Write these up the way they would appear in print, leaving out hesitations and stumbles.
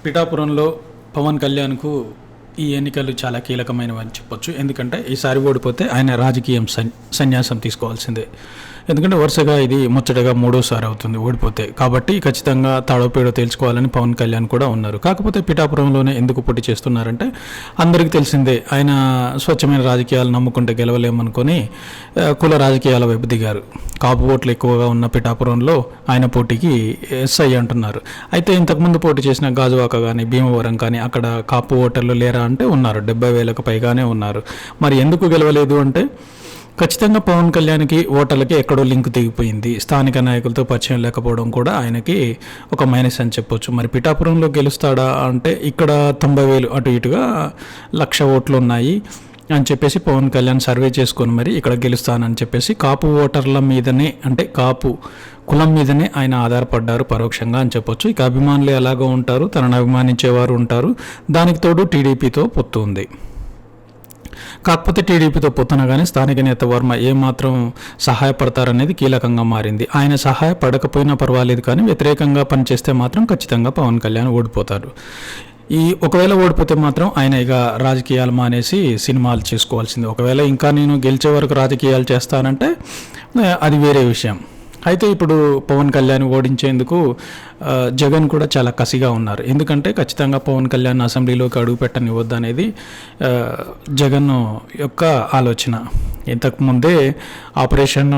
పిఠాపురంలో పవన్ కళ్యాణ్కు ఈ ఎన్నికలు చాలా కీలకమైనవని చెప్పొచ్చు. ఎందుకంటే ఈసారి ఓడిపోతే ఆయన రాజకీయం సన్యాసం తీసుకోవాల్సిందే. ఎందుకంటే వరుసగా ఇది ముచ్చటగా మూడోసారి అవుతుంది ఓడిపోతే. కాబట్టి ఖచ్చితంగా తాడోపేడో తేల్చుకోవాలని పవన్ కళ్యాణ్ కూడా ఉన్నారు. కాకపోతే పిఠాపురంలోనే ఎందుకు పోటీ చేస్తున్నారంటే అందరికీ తెలిసిందే, ఆయన స్వచ్ఛమైన రాజకీయాలు నమ్ముకుంటే గెలవలేమనుకొని కుల రాజకీయాల వైపు దిగారు. కాపు ఓట్లు ఎక్కువగా ఉన్న పిఠాపురంలో ఆయన పోటీకి ఎస్ఐ అంటున్నారు. అయితే ఇంతకుముందు పోటీ చేసిన గాజువాక కానీ భీమవరం కానీ అక్కడ కాపు ఓటర్లు లేరా అంటే ఉన్నారు, 70,000కు పైగానే ఉన్నారు. మరి ఎందుకు గెలవలేదు అంటే ఖచ్చితంగా పవన్ కళ్యాణ్కి ఓటర్లకి ఎక్కడో లింక్ తెగిపోయింది. స్థానిక నాయకులతో పరిచయం లేకపోవడం కూడా ఆయనకి ఒక మైనస్ అని చెప్పొచ్చు. మరి పిఠాపురంలో గెలుస్తాడా అంటే ఇక్కడ 90,000 అటు ఇటుగా 1,00,000 ఓట్లు ఉన్నాయి అని చెప్పేసి పవన్ కళ్యాణ్ సర్వే చేసుకొని మరి ఇక్కడ గెలుస్తానని చెప్పేసి కాపు ఓటర్ల మీదనే, అంటే కాపు కులం మీదనే ఆయన ఆధారపడ్డారు పరోక్షంగా అని చెప్పొచ్చు. ఇక అభిమానులు ఎలాగో ఉంటారు, తనను అభిమానించేవారు ఉంటారు. దానికి తోడు టీడీపీతో పొత్తు ఉంది. కాకపోతే టీడీపీతో పొత్తున కానీ స్థానిక నేత వర్మ ఏమాత్రం సహాయపడతారనేది కీలకంగా మారింది. ఆయన సహాయపడకపోయినా పర్వాలేదు, కానీ వ్యతిరేకంగా పనిచేస్తే మాత్రం ఖచ్చితంగా పవన్ కళ్యాణ్ ఓడిపోతారు. ఒకవేళ ఓడిపోతే మాత్రం ఆయన ఇక రాజకీయాలు మానేసి సినిమాలు చేసుకోవాల్సిందే. ఒకవేళ ఇంకా నేను గెలిచే వరకు రాజకీయాలు చేస్తానంటే అది వేరే విషయం. అయితే ఇప్పుడు పవన్ కళ్యాణ్ ఓడించేందుకు జగన్ కూడా చాలా కసిగా ఉన్నారు. ఎందుకంటే ఖచ్చితంగా పవన్ కళ్యాణ్ అసెంబ్లీలోకి అడుగు పెట్టనివ్వద్దు అనేది జగన్ యొక్క ఆలోచన. ఇంతకుముందే ఆపరేషన్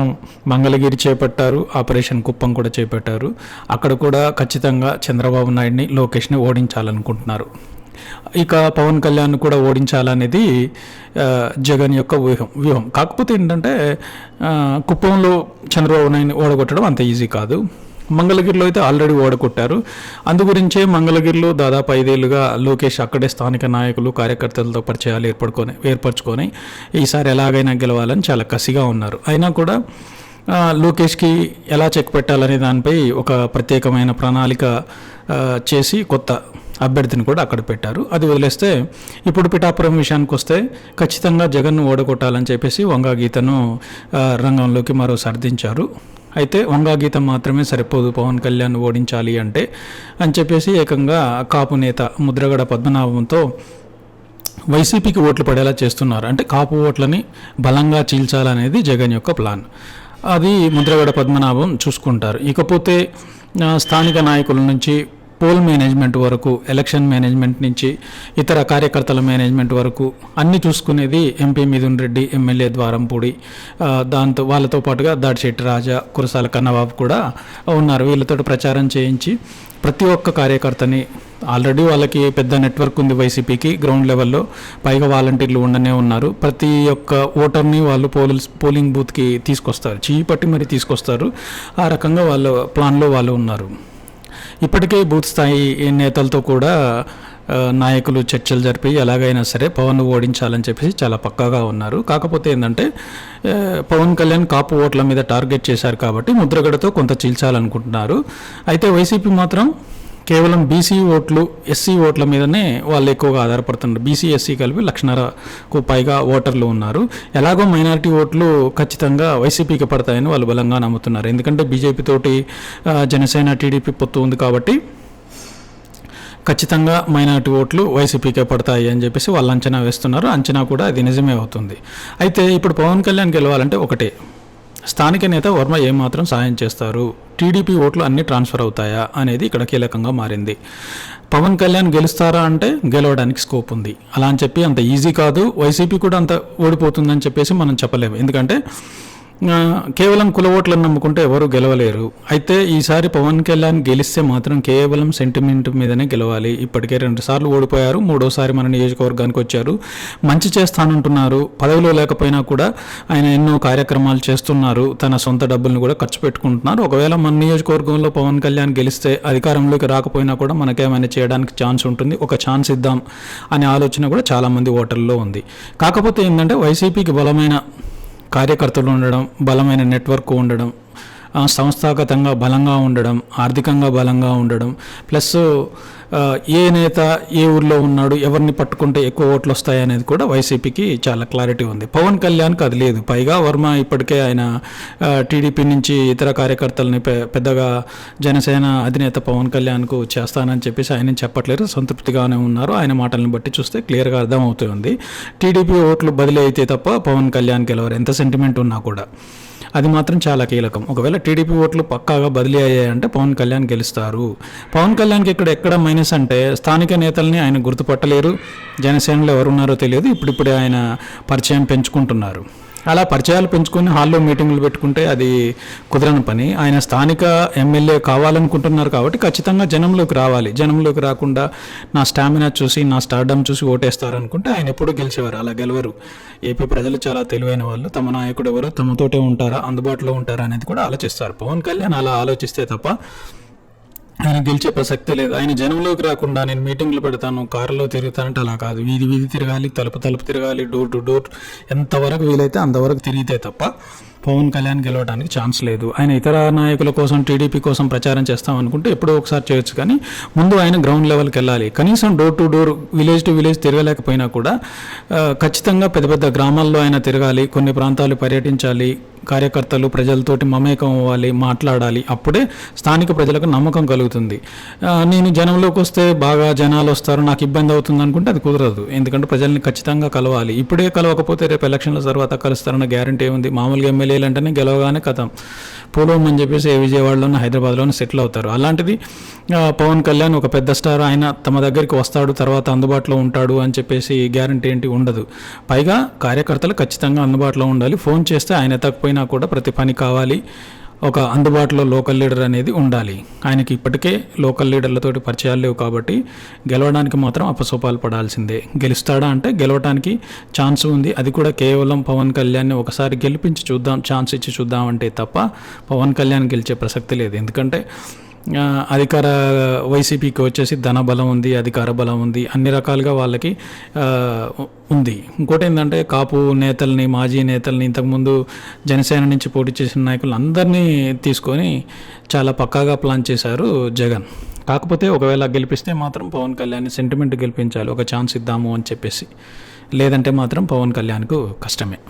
మంగళగిరి చేపట్టారు, ఆపరేషన్ కుప్పం కూడా చేపట్టారు. అక్కడ కూడా ఖచ్చితంగా చంద్రబాబు నాయుడిని, లోకేష్ని ఓడించాలనుకుంటున్నారు. ఇక పవన్ కళ్యాణ్ కూడా ఓడించాలనేది జగన్ యొక్క వ్యూహం. కాకపోతే ఏంటంటే కుప్పంలో చంద్రబాబు నాయుడిని ఓడగొట్టడం అంత ఈజీ కాదు. మంగళగిరిలో అయితే ఆల్రెడీ ఓడగొట్టారు. అందుగురించే మంగళగిరిలో దాదాపు 5 ఏళ్లుగా లోకేష్ అక్కడే స్థానిక నాయకులు, కార్యకర్తలతో పరిచయాలు ఏర్పరచుకొని ఈసారి ఎలాగైనా గెలవాలని చాలా కసిగా ఉన్నారు. అయినా కూడా లోకేష్కి ఎలా చెక్ పెట్టాలనే దానిపై ఒక ప్రత్యేకమైన ప్రణాళిక చేసి కొత్త అభ్యర్థిని కూడా అక్కడ పెట్టారు. అది వదిలేస్తే ఇప్పుడు పిఠాపురం విషయానికి వస్తే ఖచ్చితంగా జగన్ను ఓడగొట్టాలని చెప్పేసి వంగా గీతను రంగంలోకి మరోసారి దించారు. అయితే వంగా గీత మాత్రమే సరిపోదు పవన్ కళ్యాణ్ ఓడించాలి అంటే అని చెప్పేసి ఏకంగా కాపు నేత ముద్రగడ పద్మనాభంతో వైసీపీకి ఓట్లు పడేలా చేస్తున్నారు. అంటే కాపు ఓట్లని బలంగా చీల్చాలనేది జగన్ యొక్క ప్లాన్. అది ముద్రగడ పద్మనాభం చూసుకుంటారు. ఇకపోతే స్థానిక నాయకుల నుంచి పోల్ మేనేజ్మెంట్ వరకు, ఎలక్షన్ మేనేజ్మెంట్ నుంచి ఇతర కార్యకర్తల మేనేజ్మెంట్ వరకు అన్నీ చూసుకునేది ఎంపీ మిథున్ రెడ్డి, ఎమ్మెల్యే ద్వారంపూడి, దాంతో వాళ్ళతో పాటుగా దాడిశెట్టి రాజా, కురసాల కన్నబాబు కూడా ఉన్నారు. వీళ్ళతో ప్రచారం చేయించి ప్రతి ఒక్క కార్యకర్తని, ఆల్రెడీ వాళ్ళకి పెద్ద నెట్వర్క్ ఉంది వైసీపీకి గ్రౌండ్ లెవెల్లో, పైగా వాలంటీర్లు ఉండనే ఉన్నారు. ప్రతి ఒక్క ఓటర్ని వాళ్ళు పోలింగ్ బూత్కి తీసుకొస్తారు, చీపట్టి మరి తీసుకొస్తారు. ఆ రకంగా వాళ్ళ ప్లాన్లో వాళ్ళు ఉన్నారు. ఇప్పటికే బూత్ స్థాయి నేతలతో కూడా నాయకులు చర్చలు జరిపి ఎలాగైనా సరే పవన్ ఓడించాలని చెప్పేసి చాలా పక్కాగా ఉన్నారు. కాకపోతే ఏంటంటే పవన్ కళ్యాణ్ కాపు ఓట్ల మీద టార్గెట్ చేశారు కాబట్టి ముద్రగడతో కొంత చీల్చాలనుకుంటున్నారు. అయితే వైసీపీ మాత్రం కేవలం బీసీ ఓట్లు, ఎస్సీ ఓట్ల మీదనే వాళ్ళు ఎక్కువగా ఆధారపడుతున్నారు. బీసీ, ఎస్సీ కలిపి 1,50,000కు పైగా ఓటర్లు ఉన్నారు. ఎలాగో మైనారిటీ ఓట్లు ఖచ్చితంగా వైసీపీకి పడతాయని వాళ్ళు బలంగా నమ్ముతున్నారు. ఎందుకంటే బీజేపీ తోటి జనసేన, టీడీపీ పొత్తు ఉంది కాబట్టి ఖచ్చితంగా మైనారిటీ ఓట్లు వైసీపీకే పడతాయి అని చెప్పేసి వాళ్ళు అంచనా వేస్తున్నారు. అంచనా కూడా అది నిజమే అవుతుంది. అయితే ఇప్పుడు పవన్ కళ్యాణ్ గెలవాలంటే ఒకటే, స్థానిక నేత వర్మ ఏమాత్రం సాయం చేస్తారు, టీడీపీ ఓట్లు అన్నీ ట్రాన్స్ఫర్ అవుతాయా అనేది ఇక్కడ కీలకంగా మారింది. పవన్ కళ్యాణ్ గెలుస్తారా అంటే గెలవడానికి స్కోప్ ఉంది. అలా అని చెప్పి అంత ఈజీ కాదు, వైసీపీ కూడా అంత ఓడిపోతుందని చెప్పేసి మనం చెప్పలేము. ఎందుకంటే కేవలం కుల ఓట్లను నమ్ముకుంటే ఎవరు గెలవలేరు. అయితే ఈసారి పవన్ కళ్యాణ్ గెలిస్తే మాత్రం కేవలం సెంటిమెంట్ మీదనే గెలవాలి. ఇప్పటికే 2 సార్లు ఓడిపోయారు, 3వసారి మన నియోజకవర్గానికి వచ్చారు. మంచి చేస్తానంటున్నారు, పదవిలో లేకపోయినా కూడా ఆయన ఎన్నో కార్యక్రమాలు చేస్తున్నారు, తన సొంత డబ్బులను కూడా ఖర్చు పెట్టుకుంటున్నారు. ఒకవేళ మన నియోజకవర్గంలో పవన్ కళ్యాణ్ గెలిస్తే అధికారంలోకి రాకపోయినా కూడా మనకేమైనా చేయడానికి ఛాన్స్ ఉంటుంది, ఒక ఛాన్స్ ఇద్దాం అనే ఆలోచన కూడా చాలామంది ఓటర్లలో ఉంది. కాకపోతే ఏంటంటే వైసీపీకి బలమైన కార్యకర్తలు ఉండడం, బలమైన నెట్వర్క్ ఉండడం, సంస్థాగతంగా బలంగా ఉండడం, ఆర్థికంగా బలంగా ఉండడం, ప్లస్ ఏ నేత ఏ ఊర్లో ఉన్నాడు, ఎవరిని పట్టుకుంటే ఎక్కువ ఓట్లు వస్తాయి అనేది కూడా వైసీపీకి చాలా క్లారిటీ ఉంది. పవన్ కళ్యాణ్కి అది లేదు. పైగా వర్మ ఇప్పటికే ఆయన టీడీపీ నుంచి ఇతర కార్యకర్తలని పెద్దగా జనసేన అధినేత పవన్ కళ్యాణ్కు చేస్తానని చెప్పేసి ఆయన చెప్పట్లేరు, సంతృప్తిగానే ఉన్నారు. ఆయన మాటలను బట్టి చూస్తే క్లియర్గా అర్థమవుతుంది. టీడీపీ ఓట్లు బదిలీ అయితే తప్ప పవన్ కళ్యాణ్ గెలవరు, ఎంత సెంటిమెంట్ ఉన్నా కూడా. అది మాత్రం చాలా కీలకం. ఒకవేళ టీడీపీ ఓట్లు పక్కాగా బదిలీ అయ్యాయంటే పవన్ కళ్యాణ్ గెలుస్తారు. పవన్ కళ్యాణ్కి ఎక్కడ మైనస్ అంటే స్థానిక నేతల్ని ఆయన గుర్తుపట్టలేరు, జనసేనలో ఎవరున్నారో తెలియదు. ఇప్పుడిప్పుడే ఆయన పరిచయం పెంచుకుంటున్నారు. అలా పరిచయాలు పెంచుకొని హాల్లో మీటింగులు పెట్టుకుంటే అది కుదరని పని. ఆయన స్థానిక ఎమ్మెల్యే కావాలనుకుంటున్నారు కాబట్టి ఖచ్చితంగా జనంలోకి రావాలి. జనంలోకి రాకుండా నా స్టామినా చూసి, నా స్టార్డమ్ చూసి ఓటేస్తారు అనుకుంటే ఆయన ఎప్పుడు గెలిచేవారు. అలా గెలవరు. ఏపీ ప్రజలు చాలా తెలివైన వాళ్ళు. తమ నాయకుడు ఎవరో తమతోటే ఉంటారా, అందుబాటులో ఉంటారా అనేది కూడా ఆలోచిస్తారు. పవన్ కళ్యాణ్ అలా ఆలోచిస్తే తప్ప ఆయన గెలిచే ప్రసక్తే లేదు. ఆయన జనంలోకి రాకుండా నేను మీటింగ్లు పెడతాను, కారులో తిరుగుతానంటే అలా కాదు. వీధి వీధి తిరగాలి, తలుపు తలుపు తిరగాలి, డోర్ టు డోర్ ఎంతవరకు వీలైతే అంతవరకు తిరిగితే తప్ప పవన్ కళ్యాణ్ గెలవడానికి ఛాన్స్ లేదు. ఆయన ఇతర నాయకుల కోసం, టీడీపీ కోసం ప్రచారం చేస్తాం అనుకుంటే ఎప్పుడో ఒకసారి చేయొచ్చు, కానీ ముందు ఆయన గ్రౌండ్ లెవెల్కి వెళ్ళాలి. కనీసం door to door, village to village తిరగలేకపోయినా కూడా ఖచ్చితంగా పెద్ద పెద్ద గ్రామాల్లో ఆయన తిరగాలి, కొన్ని ప్రాంతాలు పర్యటించాలి, కార్యకర్తలు ప్రజలతోటి మమేకం అవ్వాలి, మాట్లాడాలి. అప్పుడే స్థానిక ప్రజలకు నమ్మకం కలుగుతుంది. నేను జనంలోకి వస్తే బాగా జనాలు వస్తారు, నాకు ఇబ్బంది అవుతుంది అనుకుంటే అది కుదరదు. ఎందుకంటే ప్రజల్ని ఖచ్చితంగా కలవాలి. ఇప్పుడే కలవకపోతే రేపు ఎలక్షన్ల తర్వాత కలుస్తారన్న గ్యారంటీ ఉంది. మామూలుగా ఎమ్మెల్యేలు అంటేనే గెలవగానే కథం పూర్వం అని చెప్పేసి విజయవాడలోనే హైదరాబాద్లోనే సెటిల్ అవుతారు. అలాంటిది పవన్ కళ్యాణ్ ఒక పెద్ద స్టార్, ఆయన తమ దగ్గరికి వస్తాడు, తర్వాత అందుబాటులో ఉంటాడు అని చెప్పేసి గ్యారంటీ ఏంటి ఉండదు. పైగా కార్యకర్తలు ఖచ్చితంగా అందుబాటులో ఉండాలి. ఫోన్ చేస్తే ఆయన ఎత్తకపోయినా కూడా ప్రతి పని కావాలి. ఒక అందుబాటులో లోకల్ లీడర్ అనేది ఉండాలి. ఆయనకి ఇప్పటికే లోకల్ లీడర్లతోటి పరిచయాలు లేవు కాబట్టి గెలవడానికి మాత్రం అపసోపాలు పడాల్సిందే. గెలుస్తాడా అంటే గెలవడానికి ఛాన్స్ ఉంది. అది కూడా కేవలం పవన్ కళ్యాణ్ని ఒకసారి గెలిపించి చూద్దాం, ఛాన్స్ ఇచ్చి చూద్దాం అంటే తప్ప పవన్ కళ్యాణ్ గెలిచే ప్రసక్తి లేదు. ఎందుకంటే అధికార వైసీపీకి వచ్చేసి ధన బలం ఉంది, అధికార బలం ఉంది, అన్ని రకాలుగా వాళ్ళకి ఉంది. ఇంకోటి ఏంటంటే కాపు నేతల్ని, మాజీ నేతల్ని, ఇంతకుముందు జనసేన నుంచి పోటీ చేసిన నాయకులు అందరినీ తీసుకొని చాలా పక్కాగా ప్లాన్ చేశారు జగన్. కాకపోతే ఒకవేళ గెలిపిస్తే మాత్రం పవన్ కళ్యాణ్ సెంటిమెంట్ గెలిపించాలి, ఒక ఛాన్స్ ఇద్దాము అని చెప్పేసి. లేదంటే మాత్రం పవన్ కళ్యాణ్కు కష్టమే.